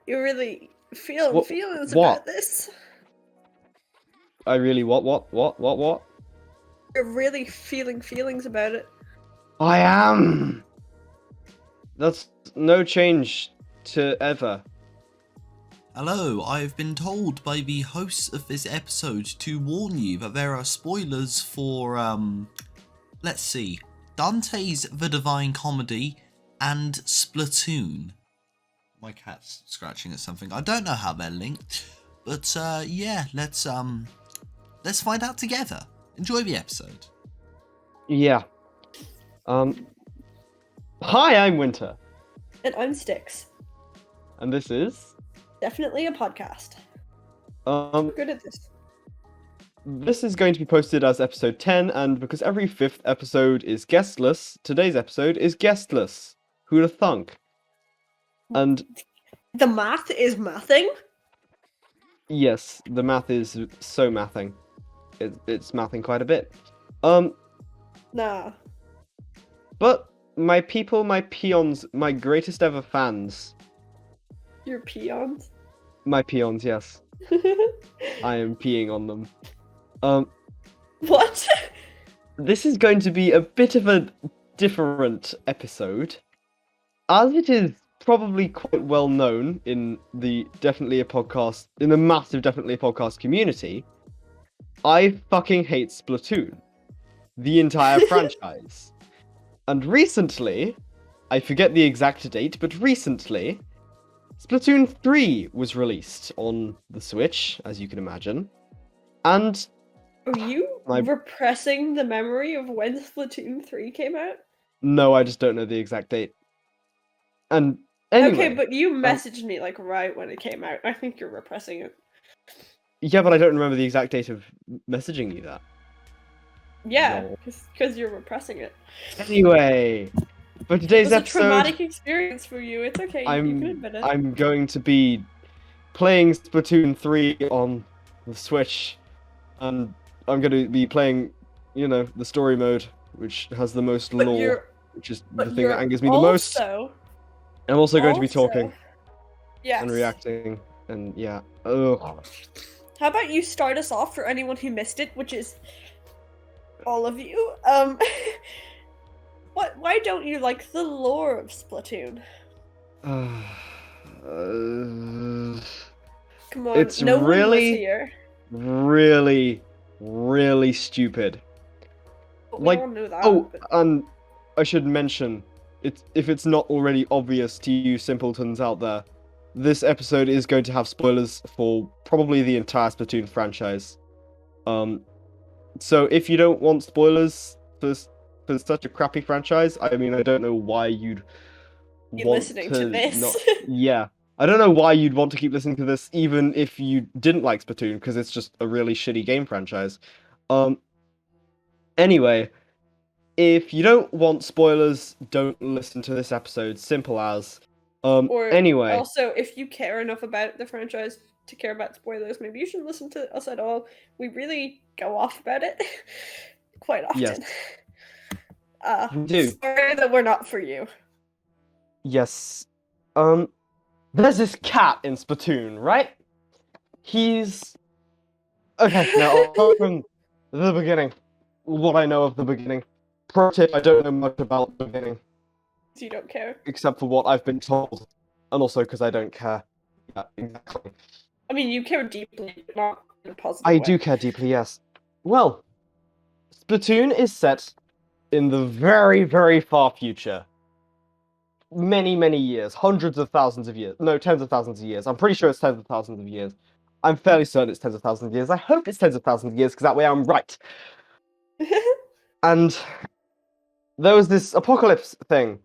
You're really feeling What- feelings what? about this. I really what? You're really feeling feelings about it. I am. That's no change to ever. Hello, I've been told by the hosts of this episode to warn you that there are spoilers for, let's see, Dante's The Divine Comedy and Splatoon. My cat's scratching at something. I don't know how they're linked, but yeah, let's find out together. Enjoy the episode. Yeah. Hi, I'm Winter, And I'm Styx. and this is Definitely a podcast. um. We're good at this. This is going to be posted as episode 10, and because every 5th episode is guestless, today's episode is guestless. Who'd have thunk? And The math is mathing. yes, the math is so mathing. It's mathing quite a bit. Nah. But my people, my peons, my greatest ever fans. You're peons. My peons, yes. I am peeing on them. What? This is going to be a bit of a different episode, as it is probably quite well known in the massive Definitely a Podcast community. I fucking hate Splatoon, the entire franchise. And recently, I forget the exact date, but recently, Splatoon 3 was released on the Switch, as you can imagine. And Are you repressing the memory of when Splatoon 3 came out? no, I just don't know the exact date. And anyway, Okay, but you messaged me like right when it came out. I think you're repressing it. yeah, but I don't remember the exact date of messaging you that. Yeah, No. because you're repressing it. Anyway, for It today's was a episode, traumatic experience for you. It's okay. You can admit it. I'm going to be playing Splatoon 3 on the Switch, and I'm going to be playing, the story mode, which has the most But lore, you're- which is but the thing you're that angers me the most. also- I'm also going to be talking Yes. and reacting, and yeah. Ugh. How about you start us off for anyone who missed it, which is all of you? Why don't you like the lore of Splatoon? Come on, It's no one really- was here. really, really stupid. But we like- all knew that. Oh, but- and I should mention, if it's not already obvious to you simpletons out there, this episode is going to have spoilers for probably the entire Splatoon franchise. So if you don't want spoilers for such a crappy franchise, I mean, I don't know why you'd You want listening to this. Yeah. I don't know why you'd want to keep listening to this, even if you didn't like Splatoon, because it's just a really shitty game franchise. Anyway, if you don't want spoilers, don't listen to this episode. Simple as. Or Anyway, Also, if you care enough about the franchise to care about spoilers, maybe you shouldn't listen to us at all. We really go off about it quite often. Yes. We do. Sorry that we're not for you. yes. There's this cat in Splatoon, right? He's okay. Now I'll start from the beginning. What I know of the beginning. Pro tip: I don't know much about the beginning. So you don't care. Except for what I've been told, and also because I don't care. Yeah, exactly. I mean, you care deeply, but not in a positive I way. do care deeply, yes. Well, Splatoon is set in the very, very far future. Many, many years. Hundreds of thousands of years. No, tens of thousands of years. I'm pretty sure it's tens of thousands of years. I'm fairly certain it's tens of thousands of years. I hope it's tens of thousands of years, because that way I'm right. And there was this apocalypse thing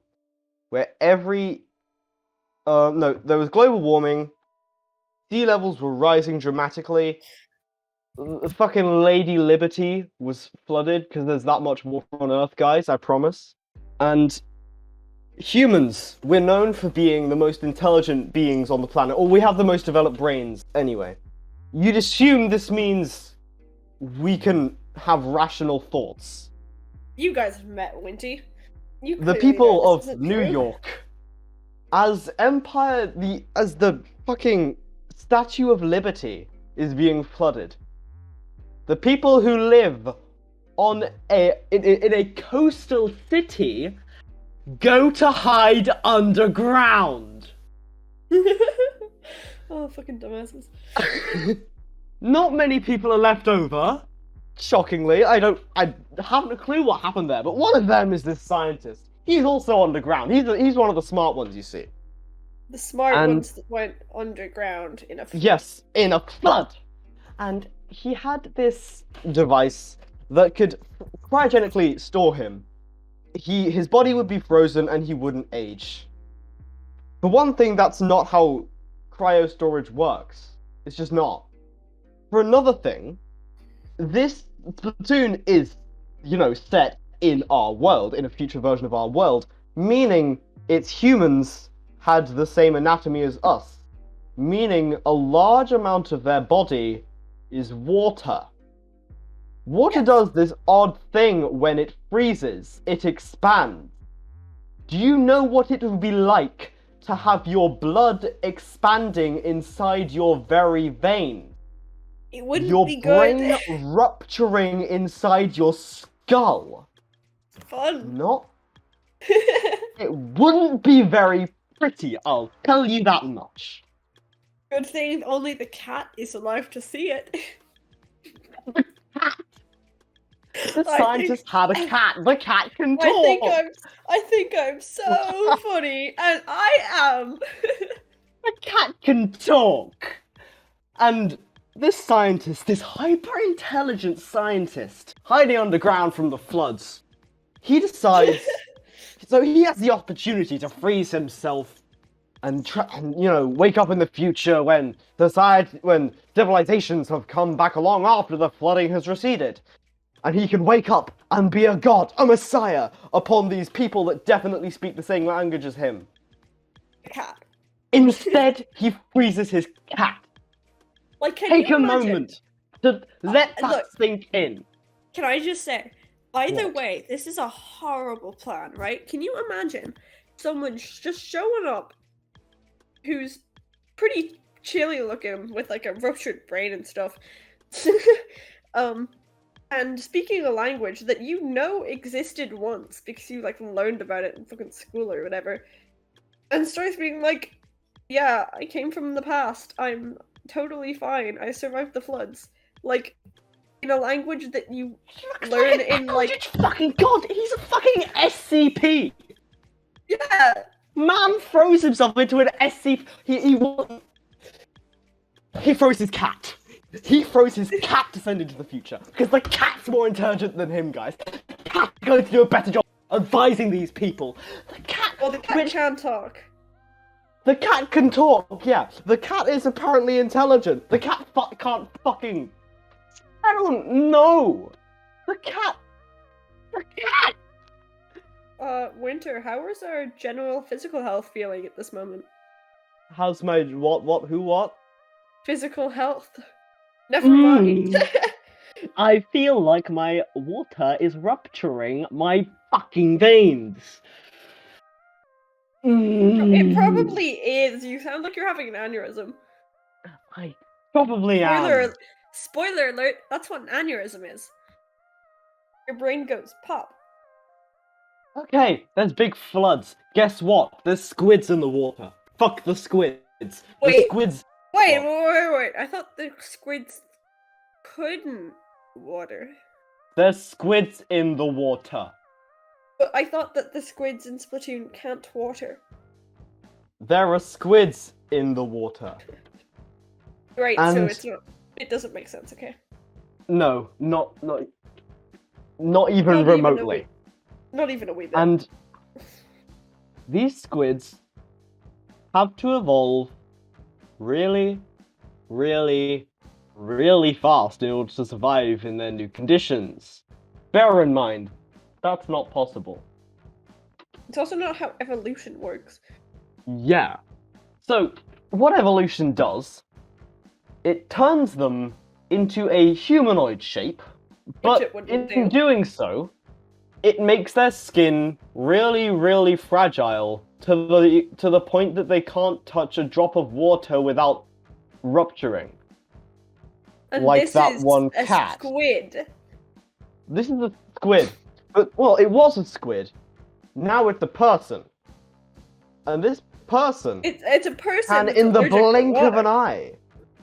where there was global warming, sea levels were rising dramatically, fucking Lady Liberty was flooded, because there's that much water on Earth, guys, I promise. And humans, we're known for being the most intelligent beings on the planet, or we have the most developed brains, anyway. You'd assume this means we can have rational thoughts. You guys have met Winty. You The clearly people know this of isn't New true. York, as the fucking Statue of Liberty is being flooded. The people who live in a coastal city go to hide underground. Oh, fucking dumbasses. Not many people are left over. Shockingly, I haven't a clue what happened there, but one of them is this scientist. He's also underground. He's one of the smart ones you see. The smart ones that went underground in a flood. Yes, in a flood. And he had this device that could cryogenically store him. His body would be frozen and he wouldn't age. For one thing, that's not how cryo storage works. It's just not. For another thing, this Splatoon is, set in our world, in a future version of our world, meaning its humans had the same anatomy as us, meaning a large amount of their body is water. Water does this odd thing when it freezes. It expands. Do you know what it would be like to have your blood expanding inside your very veins? It wouldn't your be good. Your brain rupturing inside your skull. Fun. Not. It wouldn't be very pretty, I'll tell you that much. Good thing only the cat is alive to see it. The scientist had a cat. The cat can talk. I think I'm so funny, and I am. The cat can talk. And this scientist, this hyper-intelligent scientist, hiding underground from the floods, he decides. So he has the opportunity to freeze himself and wake up in the future when civilizations have come back along after the flooding has receded. And he can wake up and be a god, a messiah, upon these people that definitely speak the same language as him. Cat. Instead, he freezes his cat. Like, Take a moment to let that sink in. Can I just say, either way, this is a horrible plan, right? Can you imagine someone just showing up who's pretty chilly looking with like a ruptured brain and stuff, and speaking a language that existed once because you learned about it in fucking school or whatever, and starts being like, yeah, I came from the past, I'm totally fine, I survived the floods, in a language that you learn in fucking god, he's a fucking SCP. Yeah. Man froze himself into an SCP. He froze his cat. He froze his cat to send into the future because the cat's more intelligent than him, guys. The cat's going to do a better job advising these people. The cat can talk. The cat can talk. Yeah, the cat is apparently intelligent. The cat can't fucking. I don't know. The cat. Winter, how is our general physical health feeling at this moment? How's my what? Physical health. Never mind. I feel like my water is rupturing my fucking veins. It probably is. You sound like you're having an aneurysm. I probably am. Spoiler alert, that's what an aneurysm is. Your brain goes pop. Okay, there's big floods. Guess what? There's squids in the water. Fuck the squids. Wait. The squids. Wait. I thought the squids couldn't water. There's squids in the water. But I thought that the squids in Splatoon can't water. There are squids in the water. Right, so it doesn't make sense, okay? No, not even remotely. Not even a wee bit. And these squids have to evolve really, really, really fast in order to survive in their new conditions. Bear in mind, that's not possible. It's also not how evolution works. Yeah. So, what evolution does, it turns them into a humanoid shape, but in doing so, it makes their skin really, really fragile to the point that they can't touch a drop of water without rupturing. And Like this that is one a cat. squid. This is a squid. But, well, it was a squid. Now it's a person. And this person It's a person. can, that's in the allergic to blink of water. an eye,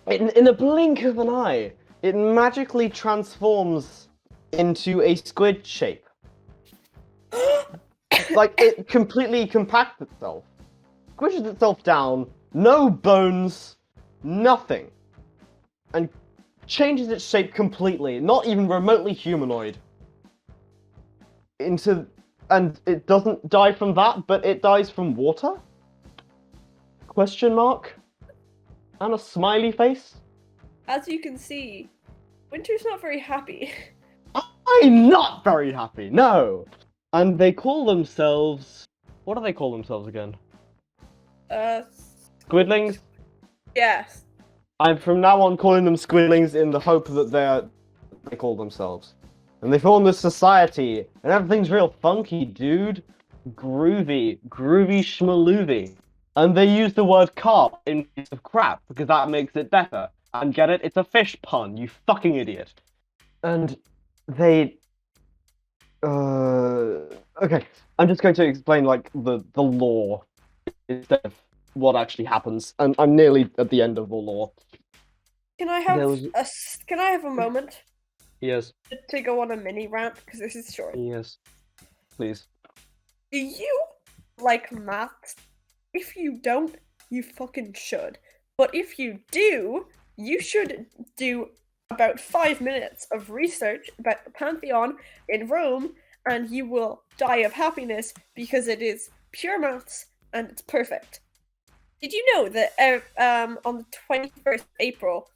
in a blink of an eye, it magically transforms into a squid shape. Like, it completely compacts itself. Squishes itself down, no bones, nothing. And changes its shape completely, not even remotely humanoid. And it doesn't die from that, but it dies from water? Question mark? And a smiley face? As you can see, Winter's not very happy. I'm not very happy, no! And they call themselves... What do they call themselves again? Squidlings? Yes. I'm from now on calling them squidlings in the hope that they call themselves. And they form this society, and everything's real funky, dude. Groovy schmaloovy. And they use the word carp in place of crap, because that makes it better. And get it? It's a fish pun, you fucking idiot. And they... Okay, I'm just going to explain, like, the lore instead of what actually happens. And I'm nearly at the end of the lore. Can I have There was- Can I have a moment Yes, to go on a mini rant because this is short? yes. Please. Do you like maths? If you don't, you fucking should. But if you do, you should do about 5 minutes of research about the Pantheon in Rome, and you will die of happiness because it is pure maths and it's perfect. Did you know that on the 21st of April,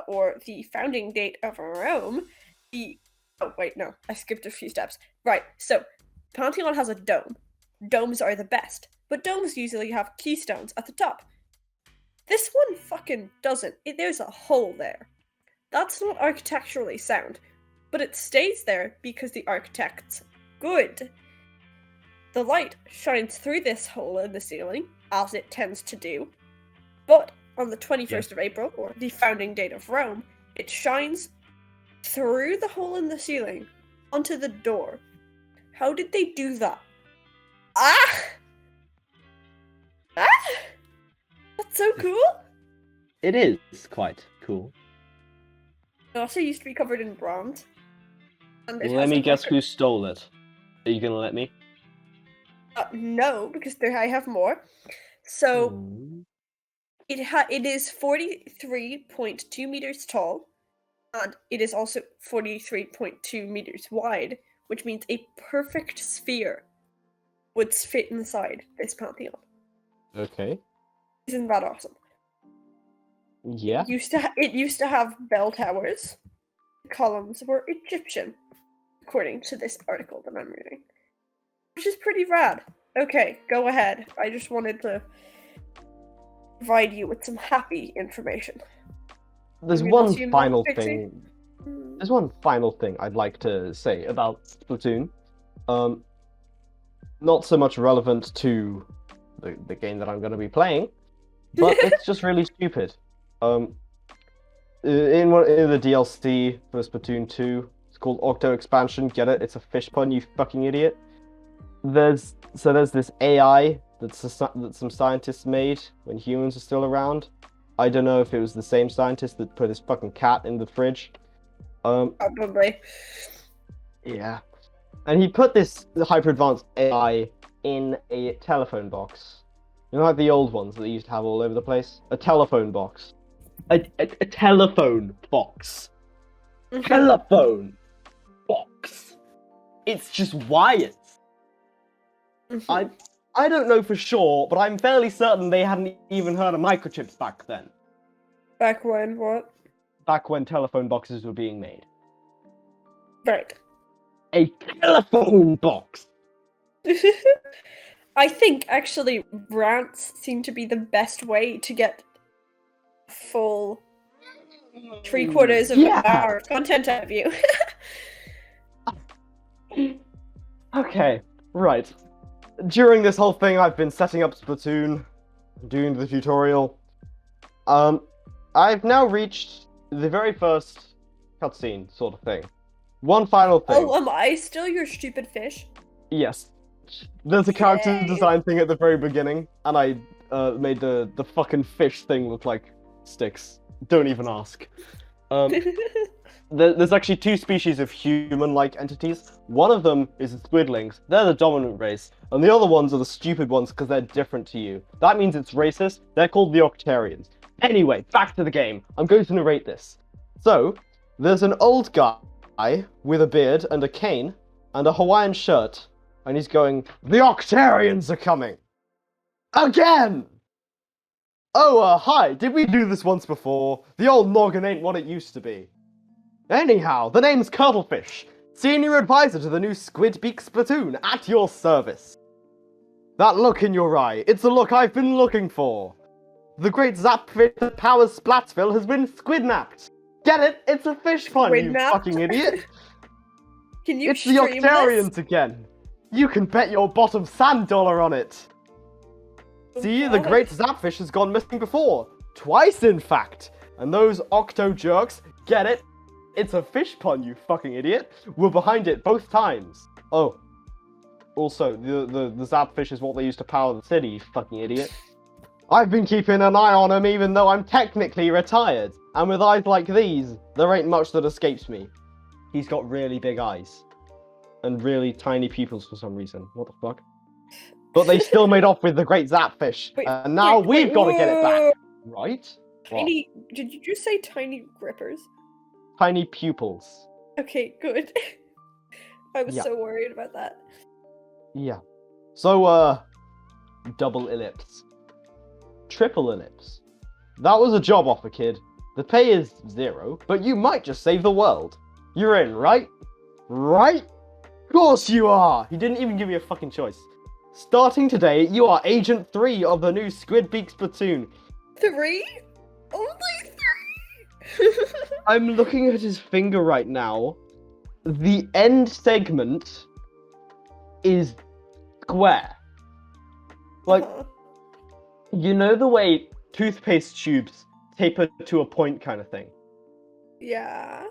or the founding date of Rome, oh wait, no, I skipped a few steps. Right, so Pantheon has a dome. Domes are the best, but domes usually have keystones at the top. This one fucking doesn't. There's a hole there. That's not architecturally sound, but it stays there because the architect's good. The light shines through this hole in the ceiling, as it tends to do, but on the 21st of April, or the founding date of Rome, it shines through the hole in the ceiling onto the door. How did they do that? Ah! Ah! That's so cool! It is quite cool. It also used to be covered in bronze. And it Let has me a guess record- who stole it. Are you gonna let me? No, because I have more. So, Hmm. it is 43.2 meters tall, and it is also 43.2 meters wide, which means a perfect sphere would fit inside this Pantheon. Okay. Isn't that awesome? Yeah. It used to have bell towers. The columns were Egyptian, according to this article that I'm reading, which is pretty rad. Okay, go ahead. I just wanted to provide you with some happy information. There's I'm gonna one assume final that's Pixie. thing. There's one final thing I'd like to say about Splatoon. Not so much relevant to the game that I'm going to be playing, but it's just really stupid. In the DLC for Splatoon 2, it's called Octo Expansion. Get it? It's a fish pun, you fucking idiot. There's this AI that some scientists made when humans are still around. I don't know if it was the same scientist that put his fucking cat in the fridge. Probably. Yeah. And he put this hyper-advanced AI in a telephone box. You know, like the old ones that they used to have all over the place? A telephone box. A telephone box. Telephone box. It's just wires. I don't know for sure, but I'm fairly certain they hadn't even heard of microchips back then. Back when what? Back when telephone boxes were being made. Right. A telephone box! I think actually rants seem to be the best way to get full 3/4 of an hour of content out of you. Okay, right. during this whole thing, I've been setting up Splatoon, doing the tutorial. I've now reached the very first cutscene sort of thing. One final thing. Oh, am I still your stupid fish? Yes. There's a character Yay. design thing at the very beginning, and I made the fucking fish thing look like sticks. Don't even ask. There's actually two species of human-like entities. One of them is the squidlings. They're the dominant race. And the other ones are the stupid ones because they're different to you. That means it's racist. They're called the Octarians. Anyway, back to the game. I'm going to narrate this. So, there's an old guy with a beard and a cane and a Hawaiian shirt. And he's going, "The Octarians are coming! Again! Oh, hi, did we do this once before? The old noggin ain't what it used to be. Anyhow, the name's Cuttlefish, Senior Advisor to the new Squid Splatoon, at your service. That look in your eye, it's the look I've been looking for. The great zapfish that powers Splatsville has been squidnapped. Get it? It's a fish pun, you Squidnapped? fucking idiot. Can you It's the stream Octarians this? again. You can bet your bottom sand dollar on it. See, the God. great zapfish has gone missing before. Twice, in fact. And those octo jerks, get it? It's a fish pun, you fucking idiot. We're behind it both times. Oh. Also, the zapfish is what they use to power the city, you fucking idiot. I've been keeping an eye on him even though I'm technically retired. And with eyes like these, there ain't much that escapes me. He's got really big eyes. And really tiny pupils for some reason. What the fuck? But they still made off with the great zapfish. Wait, And now wait, we've got to get it back. whoa. Right? What? Tiny. Did you just say tiny grippers? Tiny pupils. Okay, good. I was Yeah. so worried about that. Yeah. So, double ellipse. Triple ellipse. That was a job offer, kid. The pay is 0, but you might just save the world. You're in, right? Right? Of course you are! He didn't even give you a fucking choice. Starting today, you are Agent 3 of the new Squid Splatoon. 3? Only 3? I'm looking at his finger right now. The end segment is square. Like, Uh-huh. you know the way toothpaste tubes taper to a point kind of thing? Yeah.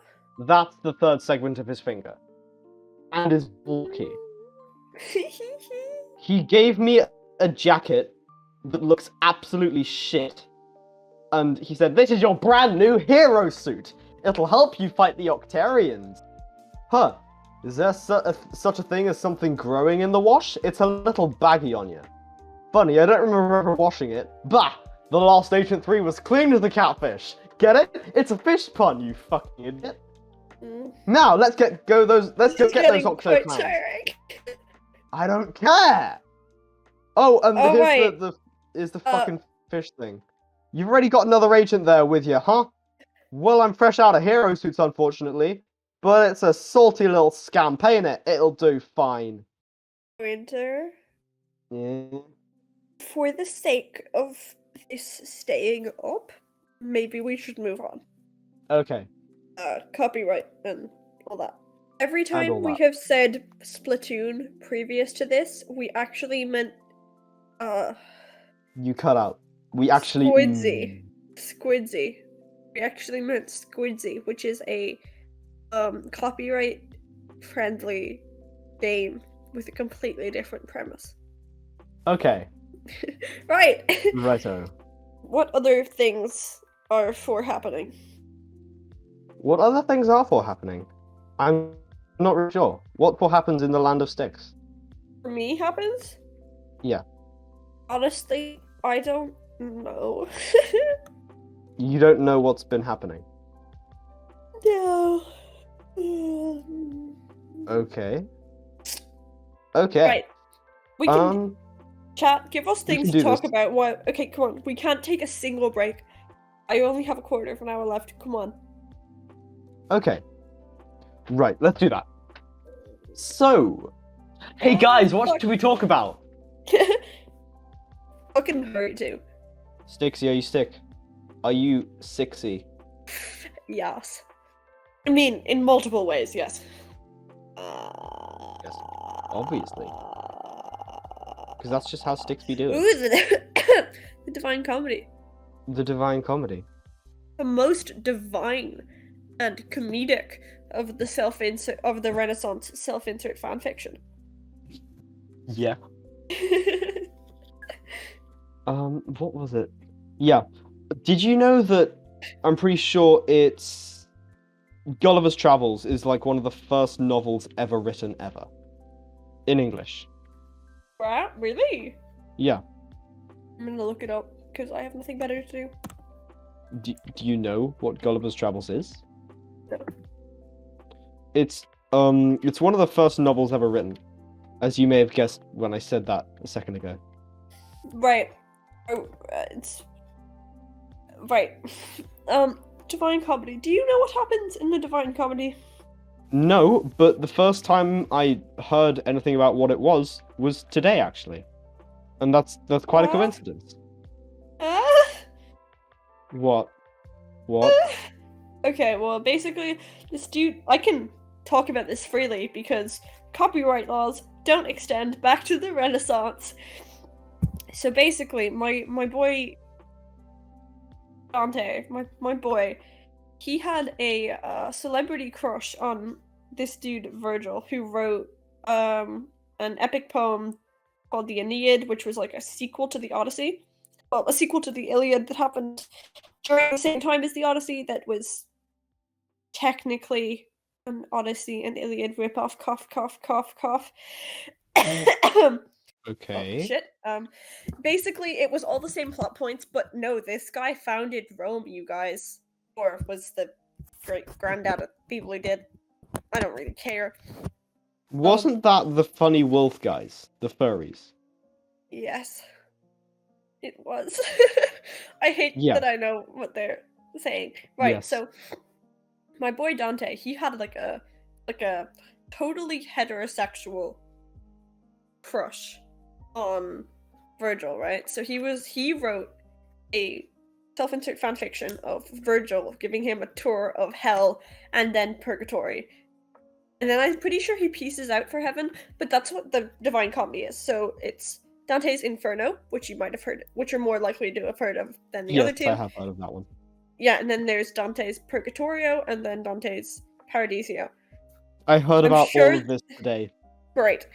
That's the third segment of his finger. And is bulky. He gave me a jacket that looks absolutely shit. And he said, "This is your brand new hero suit. It'll help you fight the Octarians." Huh. Is there such a thing as something growing in the wash? It's a little baggy on you. Funny, I don't remember ever washing it. Bah! The last Agent 3 was clean as a catfish. Get it? It's a fish pun, you fucking idiot. Now, let's get those Octo quite clans. tiring. I don't care! Oh, and Oh, here's wait. the fucking fish thing. You've already got another agent there with you, huh? Well, I'm fresh out of hero suits, unfortunately. But it's a salty little scamp, ain't it? It'll do fine. Winter, Yeah. for the sake of this staying up, maybe we should move on. Okay. Copyright and all that. Every all time we that. have said Splatoon previous to this, we actually meant You cut out. We actually... Squidsy. We actually meant Squidsy, which is a copyright friendly game with a completely different premise. Okay. Right. Righto. What other things are for happening? What other things are for happening? I'm not really sure. What for happens in the Land of Sticks? For me happens? Yeah. Honestly, I don't know. You don't know what's been happening. No. Okay. Okay. Right. We can chat, give us we things can to do talk this. about. What? Okay, come on. We can't take a single break. I only have a quarter of an hour left. Come on. Okay. Right, let's do that. So, hey guys, what fuck. should we talk about? Fucking hurry too. Stixy, are you sick? Are you sixy? Yes. I mean, in multiple ways, yes. Yes, obviously. because that's just how Sticks be doing. Ooh, the Divine Comedy. The Divine Comedy. The most divine and comedic of the Renaissance self-insert fanfiction. Yeah. What was it? Yeah. Did you know that I'm pretty sure it's Gulliver's Travels is like one of the first novels ever written ever. In English. Wow, really? Yeah. I'm gonna look it up because I have nothing better to do. Do you know what Gulliver's Travels is? No. It's one of the first novels ever written. As you may have guessed when I said that a second ago. Right. Oh, it's right. Divine Comedy. Do you know what happens in the Divine Comedy? No, but the first time I heard anything about what it was today, actually. And that's quite a coincidence. What? Okay, well, basically, this dude... I can talk about this freely because copyright laws don't extend back to the Renaissance. So basically, my boy... Dante, my boy, he had a celebrity crush on this dude Virgil, who wrote an epic poem called the Aeneid, which was like a sequel to the Odyssey. Well, a sequel to the Iliad that happened during the same time as the Odyssey, that was technically an Odyssey and Iliad ripoff. Cough, cough, cough, cough. Okay. Oh, shit. Basically, it was all the same plot points, but no, this guy founded Rome, you guys. Or was the great granddad of people who did. I don't really care. Wasn't that the funny wolf guys? The furries? Yes. It was. I hate Yeah. that I know what they're saying. Right, Yes. so my boy Dante, he had like a totally heterosexual crush on Virgil, right? So he wrote a self-insert fanfiction of Virgil giving him a tour of hell and then purgatory. And then I'm pretty sure he pieces out for heaven, but that's what the Divine Comedy is. So it's Dante's Inferno, which you might have heard, which you're more likely to have heard of than the other two. Yes, I have heard of that one. Yeah, and then there's Dante's Purgatorio, and then Dante's Paradiso. I heard I'm about sure- all of this today. Great.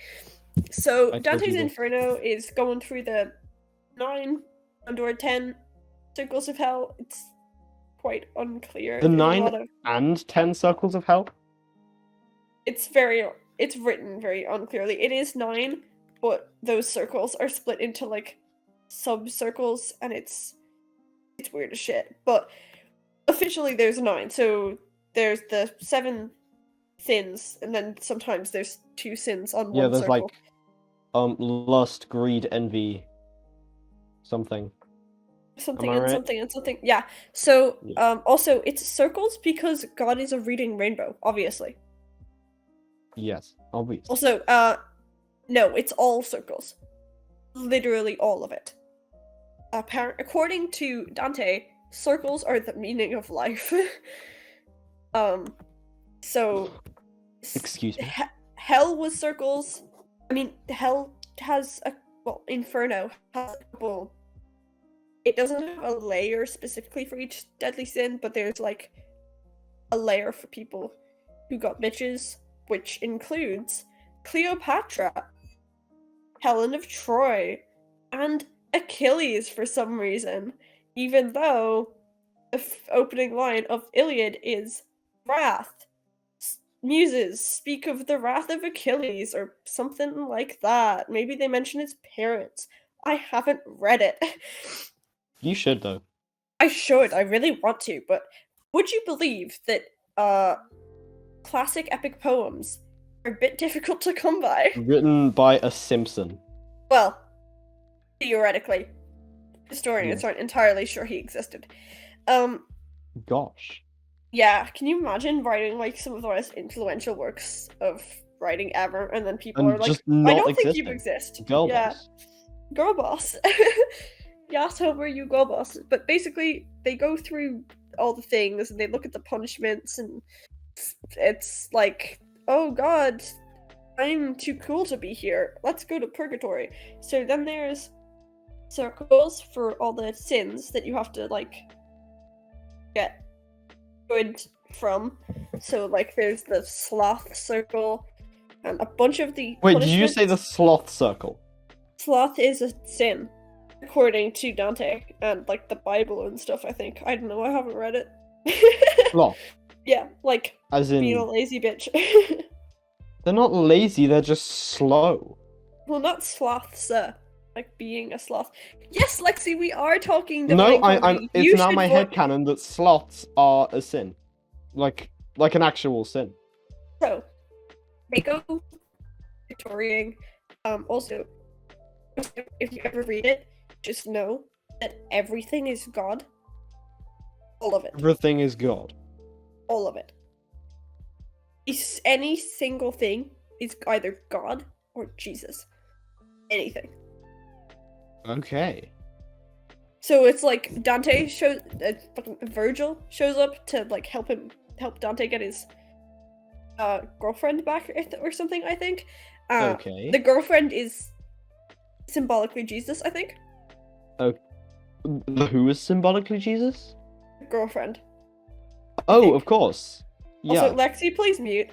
So I told Dante's you this. Inferno is going through the 9 or 10 circles of hell. It's quite unclear. The There's a 9 lot of- and 10 circles of hell? It's written very unclearly. It is 9, but those circles are split into like sub-circles, and it's weird as shit. But officially there's 9. So there's the 7 sins, and then sometimes there's 2 sins on Yeah, one there's circle. like lust, greed, envy, something. Something Am I and right? something and something. Yeah. So Yeah. also it's circles because God is a reading rainbow, obviously. Yes, obviously. Also, no, it's all circles. Literally all of it. According to Dante, circles are the meaning of life. So Excuse me. hell was circles. I mean, hell has Inferno has a couple. It doesn't have a layer specifically for each deadly sin, but there's like a layer for people who got bitches, which includes Cleopatra, Helen of Troy, and Achilles for some reason, even though the opening line of Iliad is wrath. Muses speak of the wrath of Achilles or something like that. Maybe they mention his parents. I haven't read it. You should, though. I should. I really want to, but would you believe that classic epic poems are a bit difficult to come by? Written by a Simpson. Well, theoretically. Historians aren't entirely sure he existed. Gosh. Yeah, can you imagine writing like some of the most influential works of writing ever, and then people And are like, just I not don't think you existing. exist. Girl Yeah. boss. Girl boss. Yes, Homer, you girl boss. But basically, they go through all the things, and they look at the punishments, and it's like, oh god, I'm too cool to be here. Let's go to purgatory. So then there's circles for all the sins that you have to like get good from. So like there's the sloth circle and a bunch of the Wait, did you say the punishments. sloth circle? Sloth is a sin, according to Dante and like the Bible and stuff, I think. I don't know, I haven't read it. Sloth. Yeah, like As being a in, lazy bitch. they're not lazy, they're just slow. Well, not sloths, like being a sloth. Yes, Lexi, we are talking No, divine I'm. comedy. It's You now should my vote- headcanon that sloths are a sin, like an actual sin. So, they go Victorian. Also, if you ever read it, just know that everything is God. All of it. Everything is God. All of it. Any single thing is either God or Jesus. Anything. Okay. So it's like Dante shows, fucking Virgil shows up to like help Dante get his girlfriend back or something. I think. Okay. The girlfriend is symbolically Jesus. I think. Who is symbolically Jesus? Girlfriend. Oh, think. of course. Yeah. Also, Lexi, please mute.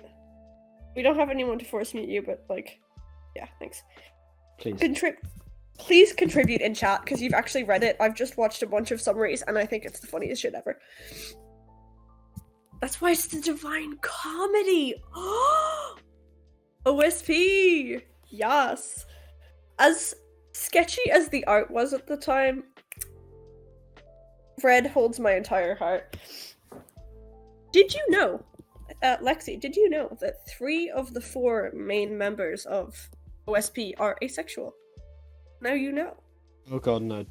We don't have anyone to force mute you, but like, yeah, thanks. Please. Please contribute in chat because you've actually read it. I've just watched a bunch of summaries and I think it's the funniest shit ever. That's why it's the Divine Comedy. OSP. Yes. As sketchy as the art was at the time, Fred holds my entire heart. Did you know, Lexi, did you know that 3 of the 4 main members of OSP are asexual? Now you know. Oh God, no.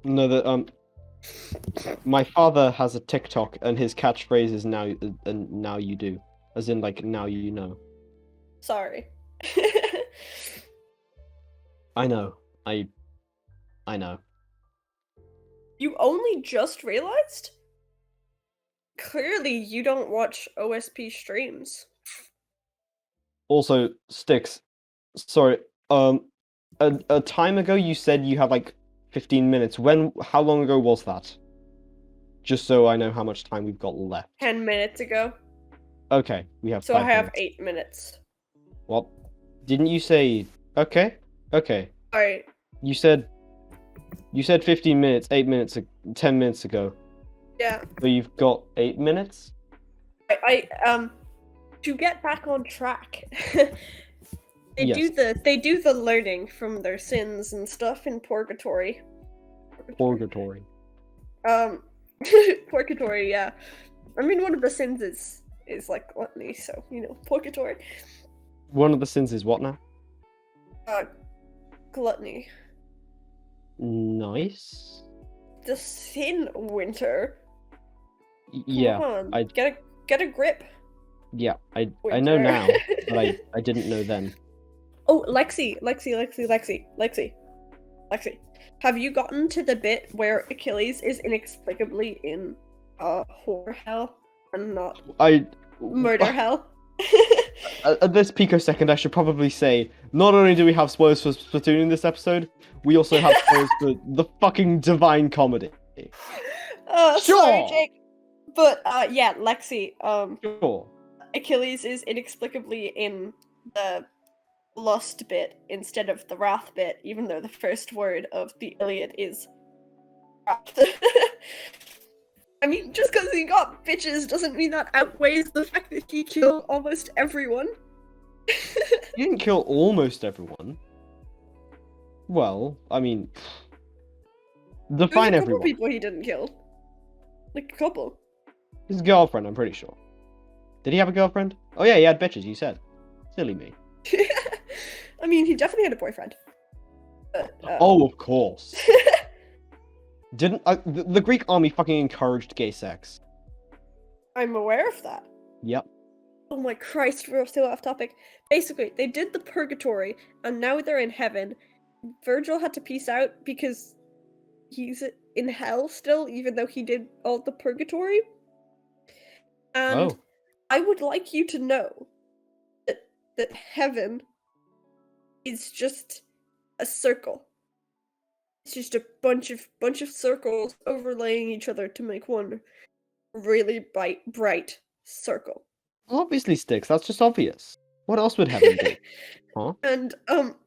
No, that my father has a TikTok, and his catchphrase is now you do, as in like now you know. Sorry. I know. I know. You only just realized? Clearly you don't watch OSP streams. Also, Sticks. Sorry. A time ago you said you had like 15 minutes. How long ago was that? Just so I know how much time we've got left. 10 minutes ago. Okay, we have So 5 I have minutes. 8 minutes. What? Didn't you say... Okay. Alright. You said 15 minutes, 8 minutes, 10 minutes ago. Yeah. So you've got 8 minutes? To get back on track. They Yes. do the learning from their sins and stuff in purgatory. Purgatory. Purgatory, yeah. I mean, one of the sins is like gluttony, so purgatory. One of the sins is what now? Gluttony. Nice. The sin, Winter. Yeah. Come on, get a grip. Yeah. I know Winter. now, but I didn't know then. Oh, Lexi. Have you gotten to the bit where Achilles is inexplicably in whore hell and not murder hell? At this picosecond, I should probably say, not only do we have spoilers for Splatoon in this episode, we also have spoilers for the fucking Divine Comedy. Sorry, Sure. Jake. But yeah, Lexi. Sure. Achilles is inexplicably in the lust bit instead of the wrath bit, even though the first word of the Iliad is wrath. I mean, just because he got bitches doesn't mean that outweighs the fact that he killed almost everyone. You didn't kill almost everyone. Well, I mean, define There's a couple everyone. people he didn't kill. Like a couple. His girlfriend, I'm pretty sure. Did he have a girlfriend? Oh yeah, he had bitches, you said. Silly me. I mean, he definitely had a boyfriend. But, Oh, of course. Didn't the Greek army fucking encouraged gay sex? I'm aware of that. Yep. Oh my Christ, we're still off topic. Basically, they did the purgatory, and now they're in heaven. Virgil had to peace out because he's in hell still, even though he did all the purgatory. And Oh. I would like you to know that heaven is just a circle. It's just a bunch of circles overlaying each other to make one really bright circle. Obviously, Sticks. That's just obvious. What else would heaven be? Huh? And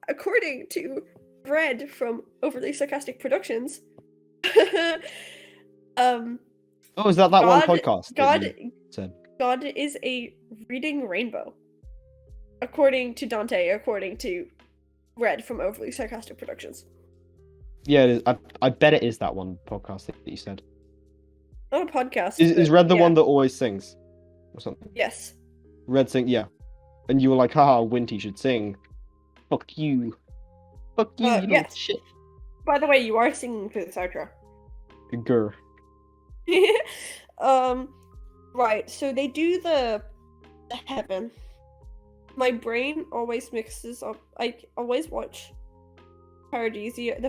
according to Bread from Overly Sarcastic Productions, um, Oh, is that one God- podcast? God- that you said? God is a reading rainbow. According to Dante, according to Red from Overly Sarcastic Productions. Yeah, it is. I bet it is that one podcast that you said. Not a podcast. Is but Red the yeah. one that always sings? Or something? Yes. Red sing, yeah. And you were like, haha, Winty should sing. Fuck you. Fuck you, you little yes. shit. By the way, you are singing through this outro. Grr. Right, so they do the heaven. My brain always mixes up. I always watch the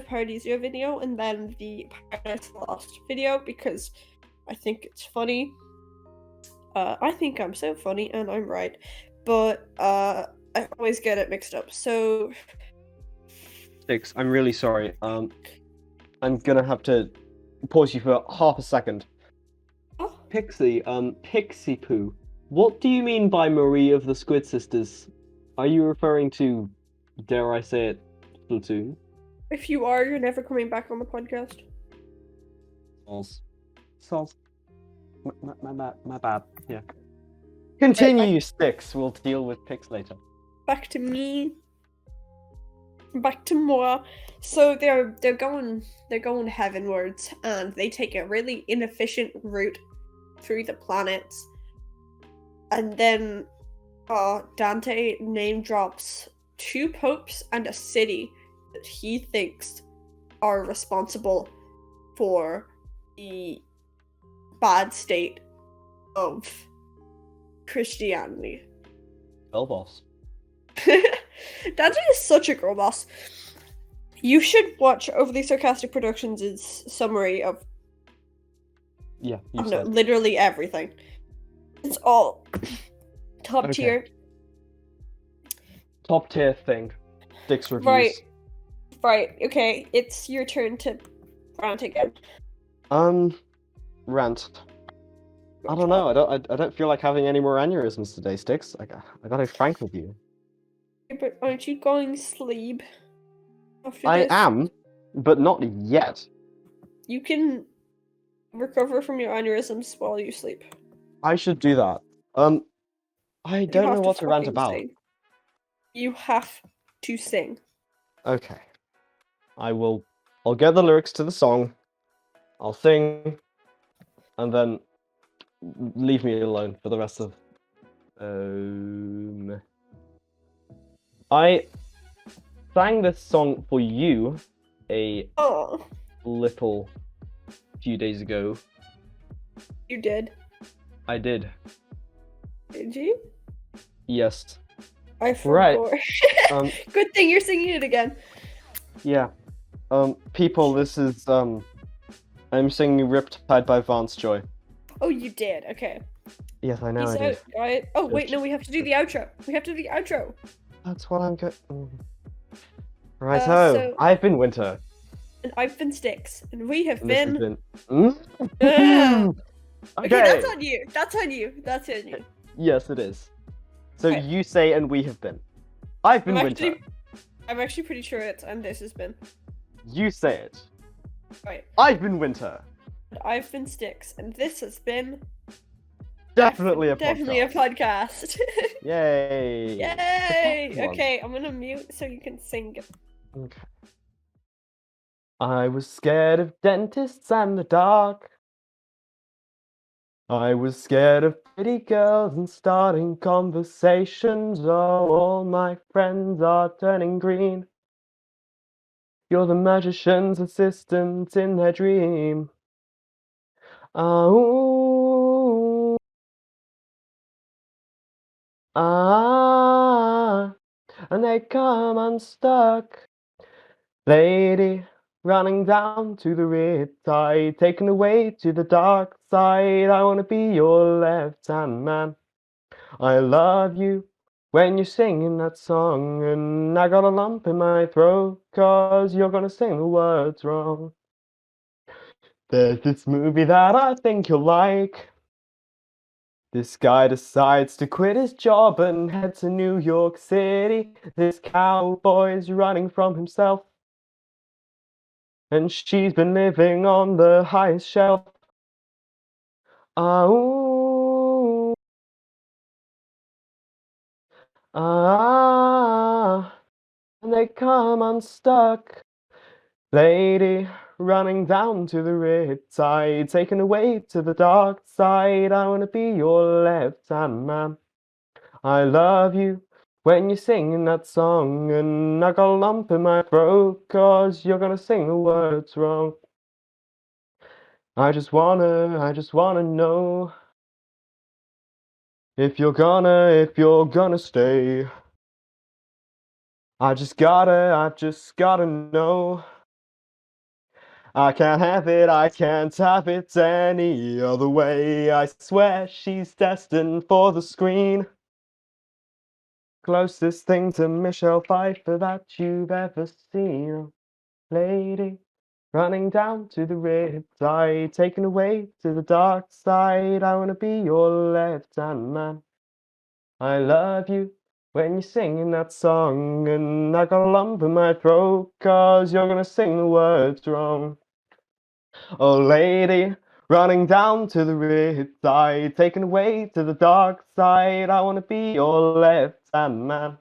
Paradisia video and then the Paradise Lost video because I think it's funny. I think I'm so funny and I'm right, but I always get it mixed up. So, Sticks, I'm really sorry. I'm gonna have to pause you for half a second. oh, Pixie Poo. What do you mean by Marie of the Squid Sisters? Are you referring to, dare I say it, Splatoon? if you are, you're never coming back on the podcast. Sols. My bad. Yeah. Continue, Sticks. We'll deal with Pix later. Back to me. Back to moi. So they're going heavenwards, and they take a really inefficient route through the planets, and then Dante name drops 2 popes and a city that he thinks are responsible for the bad state of Christianity. Girl boss. Dante is such a girl boss. You should watch Overly Sarcastic Productions' summary of Yeah, I you don't know, said. literally everything. It's all top Okay. tier. Top tier thing. Sticks reviews. Right. Okay, it's your turn to rant again. Rant. I don't know. I don't feel like having any more aneurysms today, Sticks. I gotta be frank with you. But aren't you going to sleep after I this? am, but not yet. You can recover from your aneurysms while you sleep. I should do that. I You don't have know to what to rant fucking about. sing. You have to sing. Okay. I'll get the lyrics to the song. I'll sing, and then leave me alone for the rest of. I sang this song for you a Oh, little few days ago. you did. I did. Did you? Yes. I Right. forgot. Good thing you're singing it again. Yeah. People, this is I'm singing Riptide by Vance Joy. Oh, you did. Okay. Yes, I know Peace I did. out, guys. Oh, wait, no, we have to do the outro. We have to do the outro. That's what I'm good. Righto. so- I've been Winter. And I've been Sticks. And we have And this has been... been. Ah. Okay. Okay, that's on you. That's on you. That's on you. Yes, it is. So Okay. you say, and we have been. I've been Winter. I'm actually pretty sure it's and this has been. You say it. Right. I've been Winter. And I've been Sticks. And this has been... Definitely a podcast. Definitely a podcast. Yay. Yay! Come on. Okay, I'm gonna mute so you can sing. Okay. I was scared of dentists and the dark. I was scared of pretty girls and starting conversations. Oh, all my friends are turning green. You're the magician's assistant in their dream. Oh, and they come unstuck. Lady, running down to the riptide, taken away to the dark side. I wanna be your left-hand man. I love you, when you're singing that song, and I got a lump in my throat, 'cause you're gonna sing the words wrong. There's this movie that I think you'll like. This guy decides to quit his job and head to New York City. This cowboy's running from himself, and she's been living on the highest shelf. Ah, and they come unstuck. Lady, running down to the riptide, taken away to the dark side. I wanna be your left-hand man. I love you when you're singing that song, and I got a lump in my throat, 'cause you're gonna sing the words wrong. I just wanna know if you're gonna stay. I just gotta know. I can't have it any other way. I swear she's destined for the screen. Closest thing to Michelle Pfeiffer that you've ever seen. Lady, running down to the riptide, taken away to the dark side. I wanna be your left-hand man. I love you when you're singing that song, and I got a lump in my throat, 'cause you're gonna sing the words wrong. Oh lady, running down to the riptide, taken away to the dark side. I wanna be your left-hand man.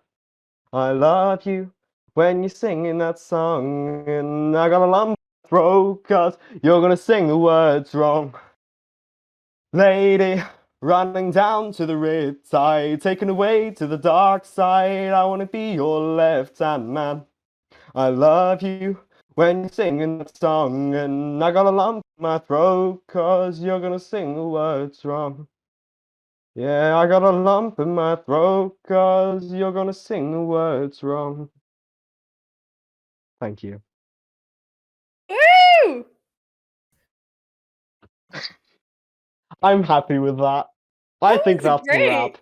I love you when you're singing that song, and I got a lump in my throat, 'cause you're gonna sing the words wrong. Lady, running down to the riptide, taken away to the dark side. I wanna be your left-hand man. I love you when you're singing that song, and I got a lump in my throat, 'cause you're gonna sing the words wrong. Yeah, I got a lump in my throat, 'cause you're gonna sing the words wrong. Thank you. Woo! I'm happy with that. I That think was that's the great. wrap.